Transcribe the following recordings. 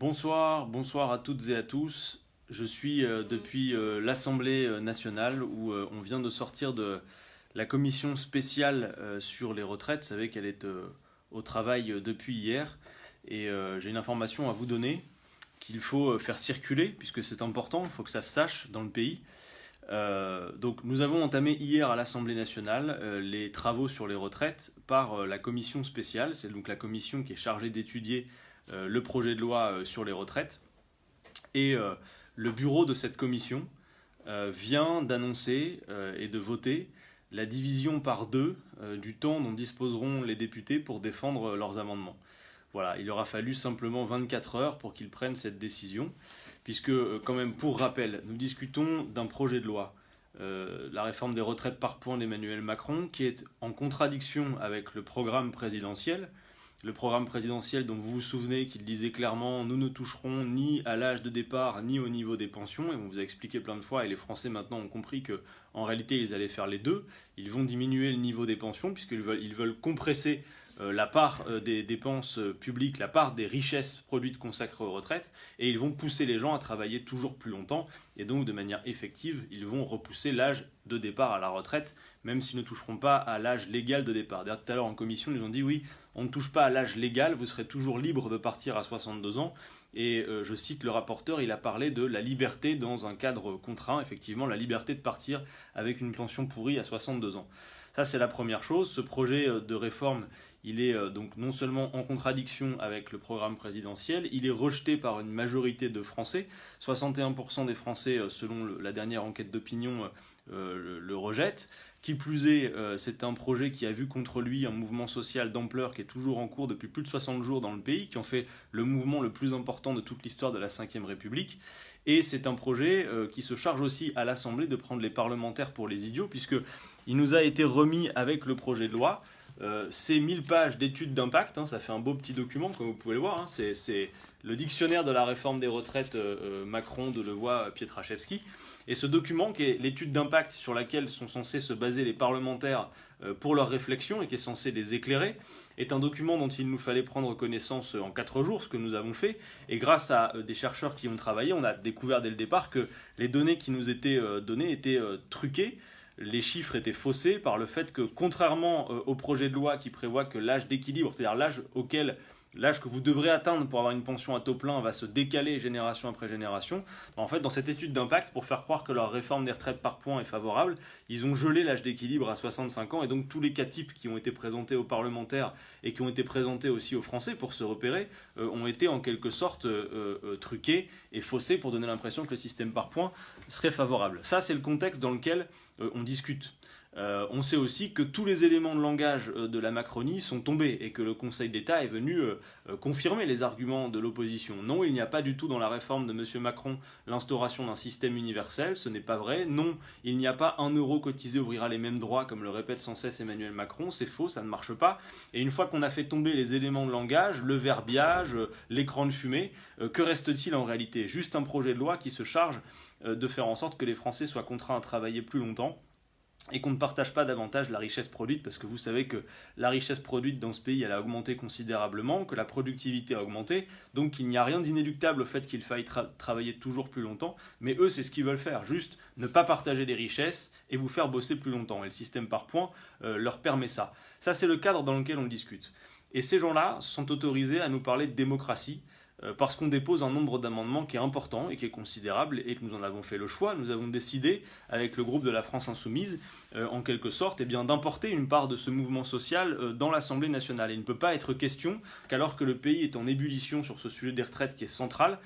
Bonsoir à toutes et à tous. Je suis depuis l'Assemblée nationale où on vient de sortir de la commission spéciale sur les retraites. Vous savez qu'elle est au travail depuis hier et j'ai une information à vous donner qu'il faut faire circuler puisque c'est important, il faut que ça se sache dans le pays. Donc nous avons entamé hier à l'Assemblée nationale les travaux sur les retraites par la commission spéciale. C'est donc la commission qui est chargée d'étudier le projet de loi sur les retraites. Et le bureau de cette commission vient d'annoncer et de voter la division par deux du temps dont disposeront les députés pour défendre leurs amendements. Voilà, il aura fallu simplement 24 heures pour qu'ils prennent cette décision, puisque, quand même, pour rappel, nous discutons d'un projet de loi, la réforme des retraites par points d'Emmanuel Macron, qui est en contradiction avec le programme présidentiel. Le programme présidentiel dont vous vous souvenez qu'il disait clairement « nous ne toucherons ni à l'âge de départ ni au niveau des pensions ». Et on vous a expliqué plein de fois, et les Français maintenant ont compris qu'en réalité ils allaient faire les deux. Ils vont diminuer le niveau des pensions puisqu'ils veulent compresser la part des dépenses publiques, la part des richesses produites consacrées aux retraites, et ils vont pousser les gens à travailler toujours plus longtemps, et donc de manière effective, ils vont repousser l'âge de départ à la retraite, même s'ils ne toucheront pas à l'âge légal de départ. D'ailleurs, tout à l'heure en commission, ils nous ont dit oui, on ne touche pas à l'âge légal, vous serez toujours libre de partir à 62 ans, et je cite le rapporteur, il a parlé de la liberté dans un cadre contraint, effectivement, la liberté de partir avec une pension pourrie à 62 ans. Ça, c'est la première chose. Ce projet de réforme, il est donc non seulement en contradiction avec le programme présidentiel, il est rejeté par une majorité de Français. 61% des Français, selon la dernière enquête d'opinion, le rejettent. Qui plus est, c'est un projet qui a vu contre lui un mouvement social d'ampleur qui est toujours en cours depuis plus de 60 jours dans le pays, qui en fait le mouvement le plus important de toute l'histoire de la Ve République. Et c'est un projet qui se charge aussi à l'Assemblée de prendre les parlementaires pour les idiots, puisqu'il nous a été remis avec le projet de loi. C'est 1000 pages d'études d'impact, ça fait un beau petit document, comme vous pouvez le voir. C'est le dictionnaire de la réforme des retraites Macron, Delevoye, Pietraszewski. Et ce document, qui est l'étude d'impact sur laquelle sont censés se baser les parlementaires pour leurs réflexions et qui est censé les éclairer, est un document dont il nous fallait prendre connaissance en 4 jours, ce que nous avons fait. Et grâce à des chercheurs qui ont travaillé, on a découvert dès le départ que les données qui nous étaient données étaient truquées. Les chiffres étaient faussés par le fait que, contrairement au projet de loi qui prévoit que l'âge d'équilibre, c'est-à-dire l'âge que vous devrez atteindre pour avoir une pension à taux plein va se décaler génération après génération, en fait, dans cette étude d'impact, pour faire croire que leur réforme des retraites par points est favorable, ils ont gelé l'âge d'équilibre à 65 ans, et donc tous les cas types qui ont été présentés aux parlementaires et qui ont été présentés aussi aux Français pour se repérer ont été en quelque sorte truqués et faussés pour donner l'impression que le système par points serait favorable. Ça, c'est le contexte dans lequel on discute. On sait aussi que tous les éléments de langage de la Macronie sont tombés et que le Conseil d'État est venu confirmer les arguments de l'opposition. Non, il n'y a pas du tout dans la réforme de M. Macron l'instauration d'un système universel, ce n'est pas vrai. Non, il n'y a pas 1 euro cotisé ouvrira les mêmes droits, comme le répète sans cesse Emmanuel Macron, c'est faux, ça ne marche pas. Et une fois qu'on a fait tomber les éléments de langage, le verbiage, l'écran de fumée, que reste-t-il en réalité? Juste un projet de loi qui se charge de faire en sorte que les Français soient contraints à travailler plus longtemps et qu'on ne partage pas davantage la richesse produite, parce que vous savez que la richesse produite dans ce pays, elle a augmenté considérablement, que la productivité a augmenté, donc il n'y a rien d'inéluctable au fait qu'il faille travailler toujours plus longtemps, mais eux, c'est ce qu'ils veulent faire, juste ne pas partager les richesses et vous faire bosser plus longtemps, et le système par points leur permet ça. Ça, c'est le cadre dans lequel on discute. Et ces gens-là sont autorisés à nous parler de démocratie, parce qu'on dépose un nombre d'amendements qui est important et qui est considérable et que nous en avons fait le choix. Nous avons décidé, avec le groupe de la France Insoumise, en quelque sorte, d'importer une part de ce mouvement social dans l'Assemblée nationale. Et il ne peut pas être question qu'alors que le pays est en ébullition sur ce sujet des retraites qui est central,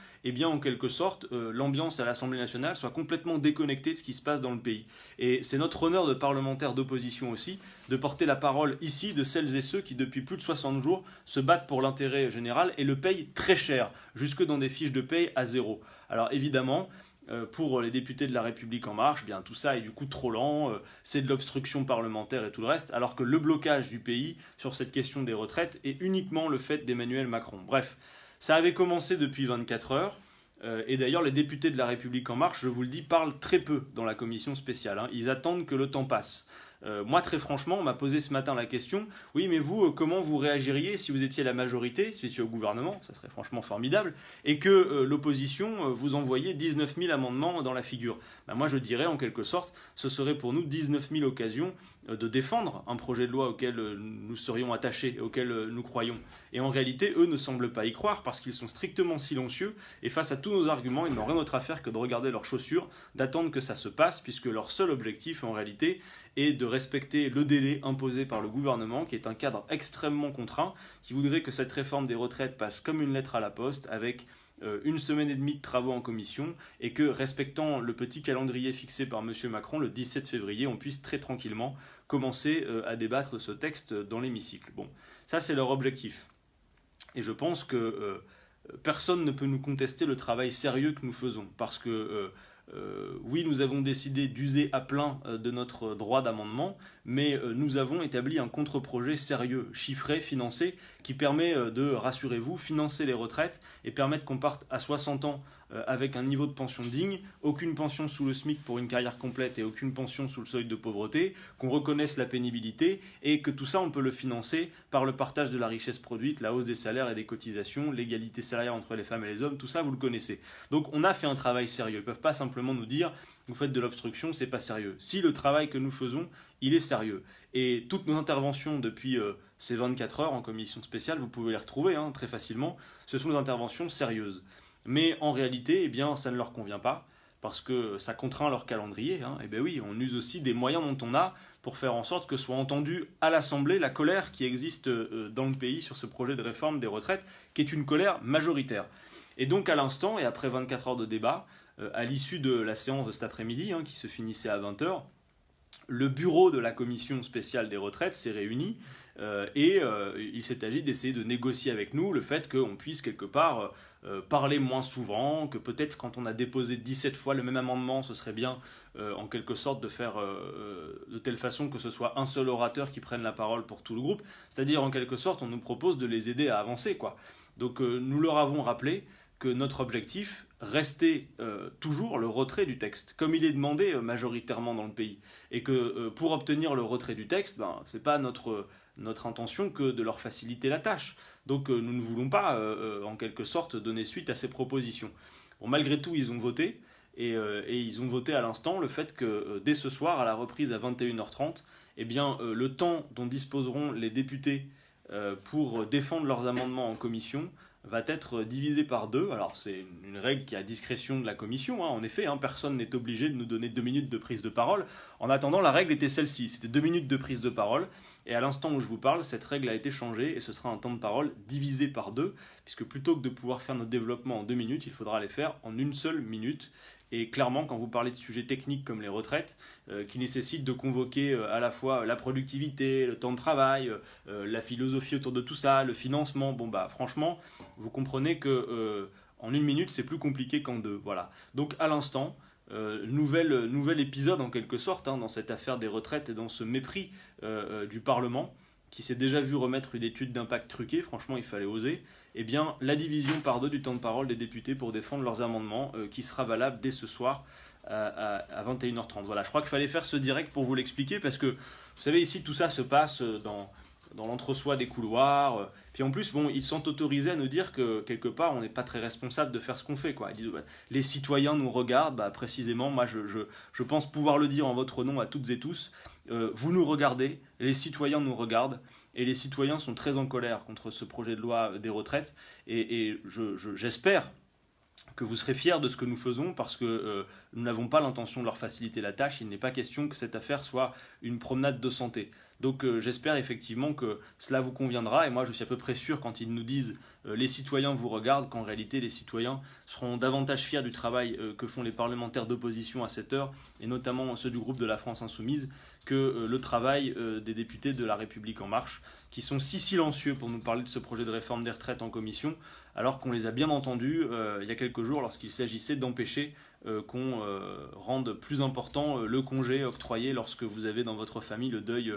en quelque sorte, l'ambiance à l'Assemblée nationale soit complètement déconnectée de ce qui se passe dans le pays. Et c'est notre honneur de parlementaires d'opposition aussi, de porter la parole ici de celles et ceux qui, depuis plus de 60 jours, se battent pour l'intérêt général et le payent très cher, jusque dans des fiches de paye à 0. Alors évidemment, pour les députés de La République En Marche, tout ça est du coup trop lent, c'est de l'obstruction parlementaire et tout le reste, alors que le blocage du pays sur cette question des retraites est uniquement le fait d'Emmanuel Macron. Bref, ça avait commencé depuis 24 heures, et d'ailleurs les députés de La République En Marche, je vous le dis, parlent très peu dans la commission spéciale. Ils attendent que le temps passe. Moi, très franchement, on m'a posé ce matin la question, oui, mais vous, comment vous réagiriez si vous étiez la majorité, si vous étiez au gouvernement, ça serait franchement formidable, et que l'opposition vous envoyait 19 000 amendements dans la figure. Moi, je dirais en quelque sorte, ce serait pour nous 19 000 occasions de défendre un projet de loi auquel nous serions attachés, auquel nous croyons. Et en réalité, eux ne semblent pas y croire parce qu'ils sont strictement silencieux et face à tous nos arguments, ils n'ont rien d'autre à faire que de regarder leurs chaussures, d'attendre que ça se passe, puisque leur seul objectif en réalité est de respecter le délai imposé par le gouvernement, qui est un cadre extrêmement contraint, qui voudrait que cette réforme des retraites passe comme une lettre à la poste, avec 1 semaine et demie de travaux en commission, et que, respectant le petit calendrier fixé par M. Macron, le 17 février, on puisse très tranquillement commencer à débattre de ce texte dans l'hémicycle. Bon, ça c'est leur objectif. Et je pense que personne ne peut nous contester le travail sérieux que nous faisons, parce que oui, nous avons décidé d'user à plein de notre droit d'amendement, mais nous avons établi un contre-projet sérieux, chiffré, financé, qui permet de, rassurez-vous, financer les retraites et permettre qu'on parte à 60 ans avec un niveau de pension digne, aucune pension sous le SMIC pour une carrière complète et aucune pension sous le seuil de pauvreté, qu'on reconnaisse la pénibilité et que tout ça, on peut le financer par le partage de la richesse produite, la hausse des salaires et des cotisations, l'égalité salariale entre les femmes et les hommes, tout ça, vous le connaissez. Donc on a fait un travail sérieux. Ils ne peuvent pas simplement nous dire « vous faites de l'obstruction, c'est pas sérieux ». Si le travail que nous faisons, il est sérieux. Et toutes nos interventions depuis ces 24 heures en commission spéciale, vous pouvez les retrouver très facilement, ce sont des interventions sérieuses. Mais en réalité, eh bien, ça ne leur convient pas, parce que ça contraint leur calendrier. Et bien oui, on use aussi des moyens dont on a pour faire en sorte que soit entendue à l'Assemblée la colère qui existe dans le pays sur ce projet de réforme des retraites, qui est une colère majoritaire. Et donc à l'instant, et après 24 heures de débat, à l'issue de la séance de cet après-midi, qui se finissait à 20 heures, le bureau de la commission spéciale des retraites s'est réuni et il s'est agi d'essayer de négocier avec nous le fait qu'on puisse quelque part parler moins souvent, que peut-être quand on a déposé 17 fois le même amendement, ce serait bien en quelque sorte de faire de telle façon que ce soit un seul orateur qui prenne la parole pour tout le groupe. C'est-à-dire en quelque sorte on nous propose de les aider à avancer, quoi. Donc nous leur avons rappelé que notre objectif restait toujours le retrait du texte, comme il est demandé majoritairement dans le pays. Et que pour obtenir le retrait du texte, ce n'est pas notre intention que de leur faciliter la tâche. Donc nous ne voulons pas, en quelque sorte, donner suite à ces propositions. Bon, malgré tout, ils ont voté, et ils ont voté à l'instant le fait que dès ce soir, à la reprise à 21h30, eh bien, le temps dont disposeront les députés pour défendre leurs amendements en commission va être divisé par 2. Alors c'est une règle qui est à discrétion de la commission, en effet, personne n'est obligé de nous donner 2 minutes de prise de parole. En attendant, la règle était celle-ci, c'était 2 minutes de prise de parole, et à l'instant où je vous parle, cette règle a été changée, et ce sera un temps de parole divisé par 2, puisque plutôt que de pouvoir faire notre développement en 2 minutes, il faudra les faire en 1 seule minute. Et clairement, quand vous parlez de sujets techniques comme les retraites, qui nécessitent de convoquer à la fois la productivité, le temps de travail, la philosophie autour de tout ça, le financement, franchement, vous comprenez que en 1 minute, c'est plus compliqué qu'en 2. Voilà. Donc à l'instant, nouvel épisode en quelque sorte dans cette affaire des retraites et dans ce mépris du Parlement, qui s'est déjà vu remettre une étude d'impact truquée, franchement il fallait oser, eh bien la division par 2 du temps de parole des députés pour défendre leurs amendements, qui sera valable dès ce soir à 21h30. Voilà, je crois qu'il fallait faire ce direct pour vous l'expliquer, parce que vous savez, ici tout ça se passe dans l'entre-soi des couloirs, puis en plus, ils sont autorisés à nous dire que quelque part on n'est pas très responsable de faire ce qu'on fait, quoi. Ils disent, les citoyens nous regardent, précisément, moi je pense pouvoir le dire en votre nom à toutes et tous, vous nous regardez, les citoyens nous regardent, et les citoyens sont très en colère contre ce projet de loi des retraites, et j'espère que vous serez fiers de ce que nous faisons, parce que nous n'avons pas l'intention de leur faciliter la tâche. Il n'est pas question que cette affaire soit une promenade de santé. Donc j'espère effectivement que cela vous conviendra, et moi je suis à peu près sûr quand ils nous disent les citoyens vous regardent, qu'en réalité les citoyens seront davantage fiers du travail que font les parlementaires d'opposition à cette heure, et notamment ceux du groupe de la France Insoumise, que le travail des députés de La République En Marche, qui sont si silencieux pour nous parler de ce projet de réforme des retraites en commission, alors qu'on les a bien entendus il y a quelques jours lorsqu'il s'agissait d'empêcher qu'on rende plus important le congé octroyé lorsque vous avez dans votre famille le deuil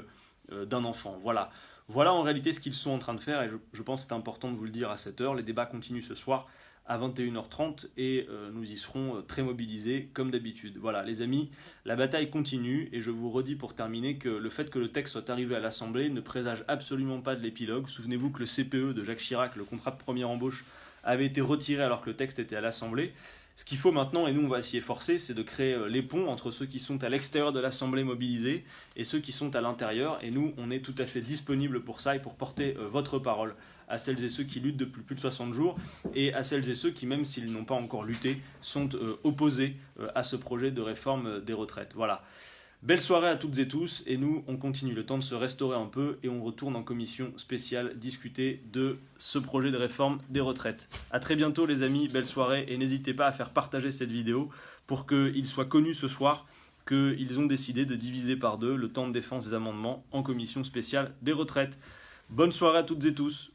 d'un enfant. Voilà en réalité ce qu'ils sont en train de faire, et je pense que c'est important de vous le dire à cette heure. Les débats continuent ce soir à 21h30 et nous y serons très mobilisés comme d'habitude. Voilà les amis, la bataille continue et je vous redis pour terminer que le fait que le texte soit arrivé à l'Assemblée ne présage absolument pas de l'épilogue. Souvenez-vous que le CPE de Jacques Chirac, le contrat de première embauche, avait été retiré alors que le texte était à l'Assemblée. Ce qu'il faut maintenant, et nous on va s'y efforcer, c'est de créer les ponts entre ceux qui sont à l'extérieur de l'Assemblée mobilisés et ceux qui sont à l'intérieur. Et nous, on est tout à fait disponibles pour ça et pour porter votre parole à celles et ceux qui luttent depuis plus de 60 jours et à celles et ceux qui, même s'ils n'ont pas encore lutté, sont opposés à ce projet de réforme des retraites. Voilà. Belle soirée à toutes et tous, et nous, on continue le temps de se restaurer un peu et on retourne en commission spéciale discuter de ce projet de réforme des retraites. A très bientôt les amis, belle soirée, et n'hésitez pas à faire partager cette vidéo pour qu'il soit connu ce soir qu'ils ont décidé de diviser par deux le temps de défense des amendements en commission spéciale des retraites. Bonne soirée à toutes et tous.